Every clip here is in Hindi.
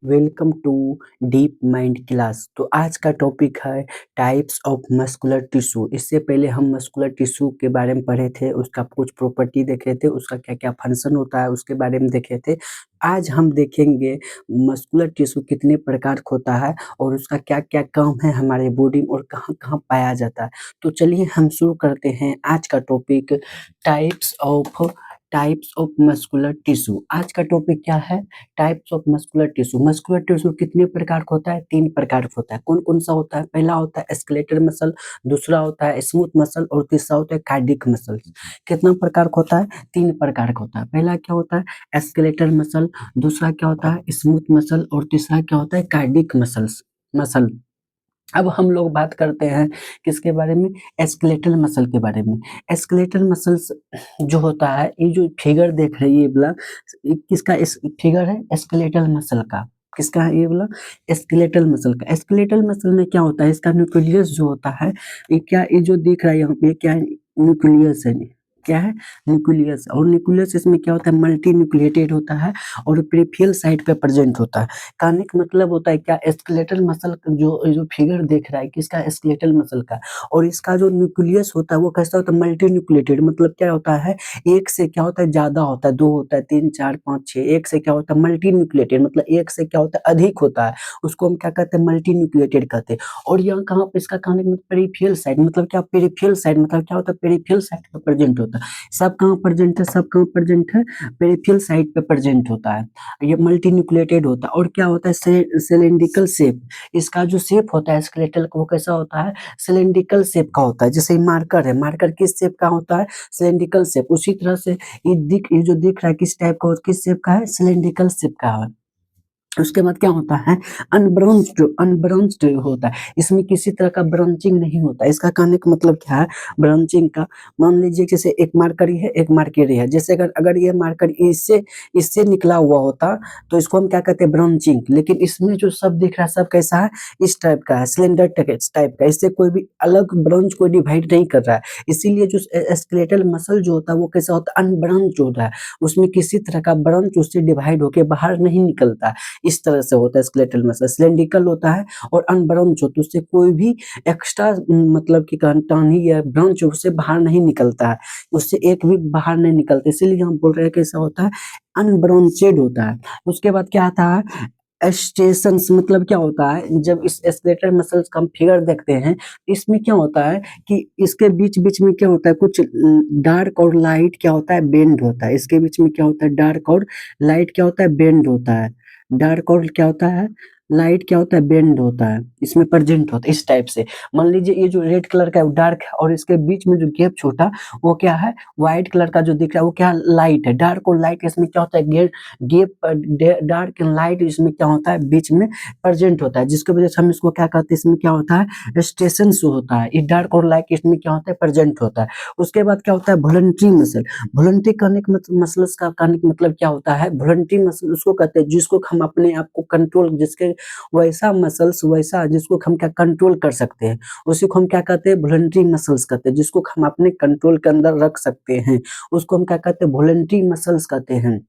Welcome to DeepMind class. तो आज का टॉपिक है टाइप्स ऑफ मस्कुलर टिश्यू। इससे पहले हम मस्कुलर टिश्यू के बारे में पढ़े थे, उसका कुछ प्रॉपर्टी देखे थे, उसका क्या क्या फंक्शन होता है उसके बारे में देखे थे। आज हम देखेंगे मस्कुलर टिश्यू कितने प्रकार का होता है और उसका क्या क्या काम है हमारे बॉडी में और कहाँ कहाँ पाया जाता है। तो चलिए हम शुरू करते हैं आज का topic types of muscular tissue. आज का टॉपिक क्या है? Types of muscular tissue. Muscular tissue कितने प्रकार का होता है? 3 प्रकार का होता है। कौन कौन सा होता है? पहला होता है स्केलेटल मसल, दूसरा होता है स्मूथ मसल और तीसरा होता है कार्डियक मसल। कितना प्रकार का होता है? 3 प्रकार का होता है। पहला क्या होता है? स्केलेटल मसल, दूसरा क्या होता है? स्मूथ मसल और तीसरा क्या होता है? Cardiac muscle. अब हम लोग बात करते हैं किसके बारे में? स्केलेटल मसल के बारे में। स्केलेटल मसल्स जो होता है, ये जो फिगर देख रही है ये वाला, ये किसका फिगर है? स्केलेटल मसल का। किसका है ये वाला? स्केलेटल मसल का। स्केलेटल मसल में क्या होता है? इसका न्यूक्लियस जो होता है, ये क्या, ये जो दिख रहा है यहाँ पे क्या है? न्यूक्लियस है। क्या है? न्यूक्लियस। और न्यूक्लियस इसमें क्या होता है? मल्टी न्यूक्लिएटेड होता है और पेरिफेरल साइड पे प्रेजेंट होता है। कहने का मतलब होता है क्या? स्केलेटल मसल जो जो फिगर देख रहा है किसका? स्केलेटल मसल का। और इसका जो न्यूक्लियस होता है वो कैसा होता है? Multi nucleated. मतलब क्या होता है? एक से क्या होता है? ज्यादा होता है, दो होता है, तीन, चार, पाँच, छह। एक से क्या होता है? Multi nucleated. मतलब एक से क्या होता है? अधिक होता है। उसको हम क्या कहते हैं? मल्टी न्यूक्लिएटेड कहते हैं। और यहाँ कहाँ पे इसका कहने का पेरिफेरल साइड, मतलब क्या? पेरिफेरल साइड मतलब क्या होता है? पेरिफेरल साइड पे प्रेजेंट होता है। सब कहाँ प्रेजेंट है? सब कहाँ प्रेजेंट है? पेरिफेरल साइड पे प्रेजेंट होता है। ये मल्टी न्यूक्लिएटेड होता है। और क्या होता है? Cylindrical shape. इसका जो शेप होता है स्केलेटल का, वो कैसा होता है? सिलेंड्रिकल शेप का होता है। जैसे मार्कर है, मार्कर किस शेप का होता है? Cylindrical shape. उसी तरह से ये जो दिख रहा है किस टाइप का, किस शेप का है? सिलेंड्रिकल शेप का है। उसके बाद क्या होता है? अनब्रांच्ड होता है। इसमें किसी तरह का ब्रांचिंग नहीं होता। इसका कहने का मतलब क्या है? ब्रांचिंग का, मान लीजिए जैसे एक मार्कर ही है, एक मार्कर ही है। जैसे अगर अगर ये मार्कर इससे इससे निकला हुआ होता तो इसको हम क्या कहते हैं? ब्रांचिंग। लेकिन इसमें जो सब दिख रहा है सब कैसा है? इस टाइप का है, सिलेंडर टाइप का। इससे कोई भी अलग ब्रांच कोई डिवाइड नहीं कर रहा है। इसीलिए जो स्केलेटल मसल जो होता है वो कैसा होता है? अनब्रांच होता है। उसमें किसी तरह का ब्रांच उससे डिवाइड होके बाहर नहीं निकलता। इस तरह से होता है स्केलेटल मसल। सिलेंड्रिकल होता है और अनब्रांच होता है, उससे कोई भी एक्स्ट्रा मतलब कि टहनी या ब्रांच उससे बाहर नहीं निकलता है। उससे एक भी बाहर नहीं निकलता। इसीलिए हम बोल रहे हैं कैसा होता है? अनब्रांचेड होता है। उसके बाद क्या आता है? स्टेशंस। मतलब क्या होता है? जब इस स्केलेटल मसल्स का हम फिगर देखते हैं, इसमें क्या होता है कि इसके बीच बीच में क्या होता है? कुछ डार्क और लाइट क्या होता है? बेंड होता है। इसके बीच में क्या होता है? डार्क और लाइट क्या होता है? बेंड होता है। डार्क और क्या होता है? लाइट क्या होता है? बेंड होता है। इसमें प्रेजेंट होता है इस टाइप से। मान लीजिए ये जो रेड कलर का है वो डार्क है और इसके बीच में जो गैप छोटा वो क्या है? व्हाइट कलर का जो दिख रहा है वो क्या? लाइट है। डार्क और लाइट इसमें क्या होता है? गैप डार्क एंड लाइट इसमें क्या होता है? बीच में प्रेजेंट होता है, जिसकी वजह से हम इसको क्या कहते हैं? इसमें क्या होता है? स्टेशन शो होता है। ये डार्क और लाइट इसमें क्या होता है? प्रेजेंट होता है। उसके बाद क्या होता है? Voluntary muscle. वॉलंटरी करने का मसल्स का कहने का मतलब क्या होता है? वॉलंटरी मसल उसको कहते हैं जिसको हम अपने आप को कंट्रोल, जिसके वैसा मसल्स वैसा जिसको हम क्या कंट्रोल कर सकते हैं, उसी को हम क्या कहते हैं? वॉलंटरी मसल्स कहते हैं। जिसको हम अपने कंट्रोल के अंदर रख सकते हैं उसको हम क्या कहते हैं? वॉलंटरी मसल्स कहते हैं।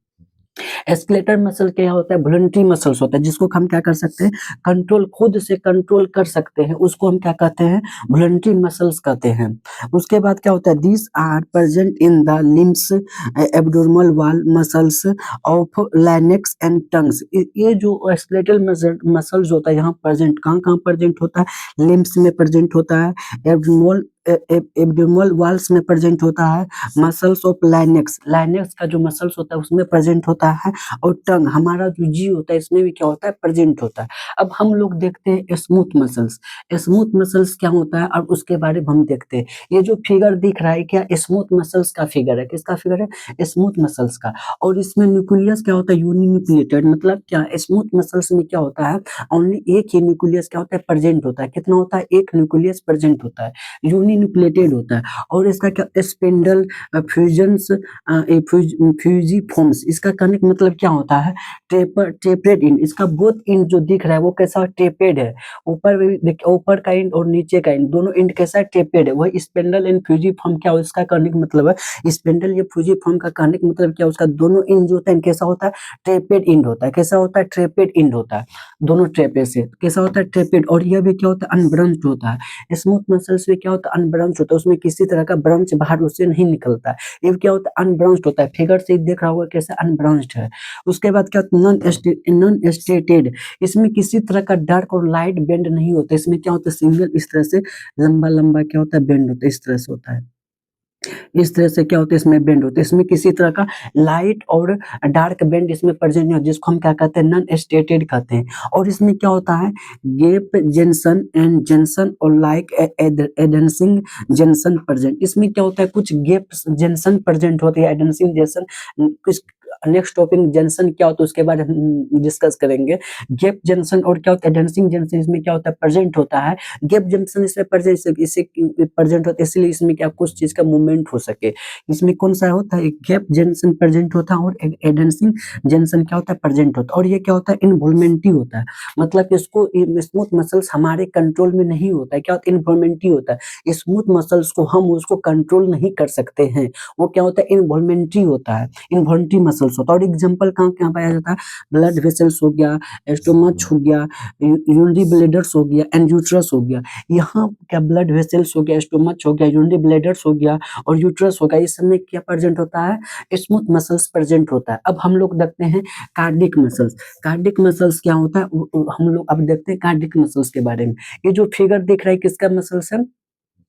स्केलेटल मसल क्या होता है? वॉलंटरी मसल्स होता है जिसको हम क्या कर सकते हैं? कंट्रोल, खुद से कंट्रोल कर सकते हैं, उसको हम क्या कहते हैं? वॉलंटरी मसल्स कहते हैं। उसके बाद क्या होता है? This are present in the limbs, abdominal wall muscles of larynx and tongues. ये जो स्केलेटल मसल्स होता है यहाँ प्रेजेंट, कहाँ कहाँ प्रेजेंट होता है? लिम्स में प्रेजेंट होता है, एब्डोर्मल वॉल्स में प्रेजेंट होता है, मसल्स ऑफ लाइनेक्स, लाइनेक्स का जो मसल्स होता है उसमें प्रेजेंट होता है, और टंग हमारा जो जी होता है इसमें भी क्या होता है? प्रेजेंट होता है। अब हम लोग देखते हैं स्मूथ मसल्स। स्मूथ मसल्स क्या होता है और उसके बारे में हम देखते हैं। ये जो फिगर दिख रहा है क्या? स्मूथ मसल्स का फिगर है। किसका फिगर है? स्मूथ मसल्स का। और इसमें न्यूक्लियस क्या होता है? यूनिन्यूक्लिएटेड। मतलब क्या? स्मूथ मसल्स में क्या होता है? ओनली एक ही न्यूक्लियस क्या होता है? प्रेजेंट होता है। कितना होता है? एक न्यूक्लियस प्रेजेंट होता है। यूनि यूनिन्यूक्लिएटेड होता है। और इसका क्या स्पिंडल फ्यूजन्स फ्यूजिफॉर्म्स, इसका कहने का मतलब क्या होता है, टेपेड इंड, इसका बोथ इंड जो दिख रहा है वो कैसा टेपेड है, ऊपर देखिए ऊपर का इंड और नीचे का इंड दोनों इंड कैसा है, टेपेड है। वही स्पिंडल एंड फ्यूजिफॉर्म क्या हो, इसका कहने का मतलब है स्पिंडल या फ्यूजिफॉर्म का कहने का मतलब क्या, उसका दोनों इंड जो होता है कैसा होता है, टेपेड इंड होता है। कैसा होता है, ट्रेपेड इंड होता है, दोनों ट्रेपेड से कैसा होता है, ट्रेपेड। और यह भी क्या होता है, अनब्रांच्ड होता है। स्मूथ मसल्स में क्या होता है, अनब्रांच होता है, उसमें किसी तरह का ब्रांच बाहर उससे नहीं निकलता है। ये क्या होता है, अनब्रांच्ड होता है। फिगर से देख रहा होगा कैसे अनब्रांच्ड है। उसके बाद क्या होता है, नॉन स्टेटेड, इसमें किसी तरह का डार्क और लाइट बेंड नहीं होता। इसमें क्या होता है, सिंगल इस तरह से लंबा लंबा क्या होता है, बेंड होता है, इस तरह से होता है। इस तरह से क्या होता है, इसमें बेंड होता है। इसमें किसी तरह का लाइट और डार्क बेंड इसमें प्रेजेंट नहीं होता, जिसको हम क्या कहते हैं, नॉन स्टेटेड कहते हैं। और इसमें क्या होता है, गैप जंक्शन एंड जंक्शन और लाइक एडेंसिंग जंक्शन प्रेजेंट। इसमें क्या होता है, कुछ गैप जंक्शन प्रेजेंट होती है, एडेंसिंग जंक्शन, कुछ नेक्स्ट टॉपिक जंक्शन क्या होता है उसके बारे में हम डिस्कस करेंगे। गैप जंक्शन और क्या होता है, एडेंसिंग जंक्शन, इसमें क्या होता है, प्रेजेंट होता है। गैप जंक्शन इसमें प्रेजेंट, इसे प्रेजेंट होता है इसलिए इसमें क्या कुछ चीज का मूवमेंट हो सके। इसमें कौन सा होता है, गैप जंक्शन प्रेजेंट होता है और एडेंसिंग जंक्शन क्या होता है, प्रेजेंट होता है। और ये क्या होता है, इनवॉल्वमेंटी होता है, मतलब इसको स्मूथ मसल्स हमारे कंट्रोल में नहीं होता है। क्या होता है, इन्वॉल्वमेंटी होता है। स्मूथ मसल्स को हम उसको कंट्रोल नहीं कर सकते हैं, वो क्या होता है, इन्वॉल्वमेंटी होता है, इन्वॉल्वमेंटी मसल्स होता है। और एग्जाम्पल कहाँ कहाँ पाया जाता है, ब्लड वेसल्स हो गया, स्टोमच हो गया, यूरिनरी ब्लैडर्स हो गया एंड यूट्रस हो गया। यहाँ क्या ब्लड वेसल्स हो गया, स्टोमच हो गया, यूरिनरी ब्लैडर्स हो गया और यूट्रस हो गया, इस समय क्या प्रेजेंट होता है, स्मूथ मसल्स प्रेजेंट होता है। अब हम लोग देखते हैं कार्डिक मसल्स। कार्डिक मसल्स क्या होता है, हम लोग अब देखते हैं कार्डिक मसल्स के बारे में। ये जो फिगर दिख रहा है किसका मसल्स है,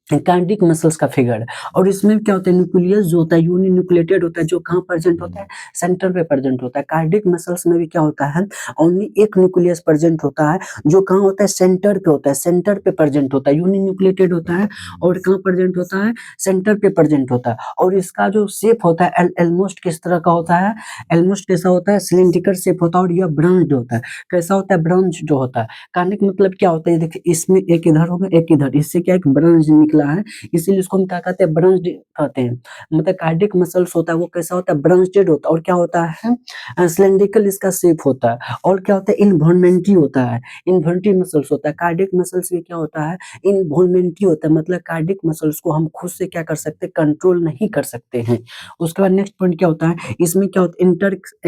कार्डिक मसल्स का फिगर है। और इसमें क्या होता है, न्यूक्लियस जो होता है यूनिन्यूक्लिएटेड होता है, जो कहाँ प्रेजेंट होता है, सेंटर पे प्रेजेंट होता है। कार्डिक मसल्स में भी क्या होता है, ओनली एक न्यूक्लियस प्रेजेंट होता है, जो कहाँ होता है, सेंटर पे होता है, सेंटर पे प्रेजेंट होता है, यूनिन्यूक्लिएटेड होता है और कहाँ प्रेजेंट होता है, सेंटर पे प्रेजेंट होता है। और इसका जो शेप होता है एलमोस्ट किस तरह का होता है, एलमोस्ट कैसा होता है, सिलिंड्रिकल शेप होता है। और यह ब्रांच्ड होता है, कैसा होता है, ब्रांच होता है। कार्डिक मतलब क्या होता है, देखिए इसमें एक इधर होगा एक इधर, इससे क्या एक ब्रांच निकला है, इसीलिए उसको हम क्या कहते हैं, ब्रांच्ड कहते हैं। मतलब कार्डिक मसल्स होता है वो कैसा होता है, ब्रांचेड होता है। और क्या होता है, सिलिंड्रिकल इसका शेप होता है। और क्या होता है, इनवॉल्वमेंटी होता है, इनवॉल्वमेंटी मसल्स होता है। कार्डिक मसल्स में क्या होता है, इनवॉल्वमेंटी होता है, मतलब कार्डिक मसल्स को हम खुद से क्या कर सकते हैं, कंट्रोल नहीं कर सकते हैं। उसके बाद नेक्स्ट पॉइंट क्या होता है, इसमें क्या होता है,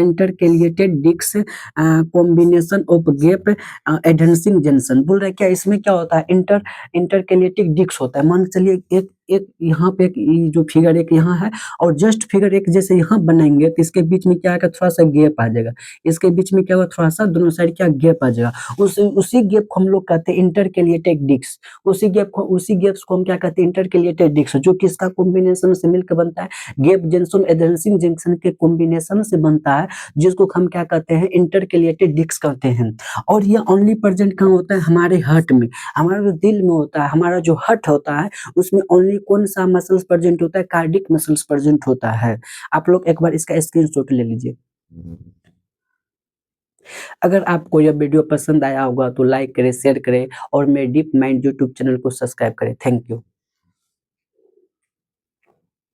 intercalated disc combination of gap adhering junction. बोल रहा है क्या, इसमें क्या होता है, इंटरकेलिएटिक डिस्क होता है। मान चलिए एक एक यहाँ पे एक जो फिगर एक यहाँ है और जस्ट फिगर एक जैसे यहाँ बनाएंगे तो इसके बीच में क्या आएगा, थोड़ा सा गैप आ जाएगा। इसके बीच में क्या होगा, थोड़ा सा दोनों साइड क्या गैप आ जाएगा। उसी गैप को हम लोग कहते हैं इंटरकेलिएटेड डिस्क। उसी गैप्स को हम क्या कहते हैं, इंटरकेलिएटेड डिस्क, जो किसका कॉम्बिनेशन से मिलकर बनता है, गैप जंक्शन एडेंसिंग जंक्शन के कॉम्बिनेशन से बनता है, जिसको हम क्या कहते हैं, इंटरकेलिएटेड डिस्क कहते हैं। और ये ओनली प्रेजेंट कहाँ होता है, हमारे हार्ट में, हमारा जो दिल में होता है, हमारा जो हार्ट होता है उसमें ओनली कौन सा मसल्स प्रेजेंट होता है, कार्डिक मसल्स प्रेजेंट होता है। आप लोग एक बार इसका स्क्रीनशॉट ले लीजिए। अगर आपको यह वीडियो पसंद आया होगा तो लाइक करें, शेयर करें और मेरे डीप माइंड यूट्यूब चैनल को सब्सक्राइब करें। Thank you.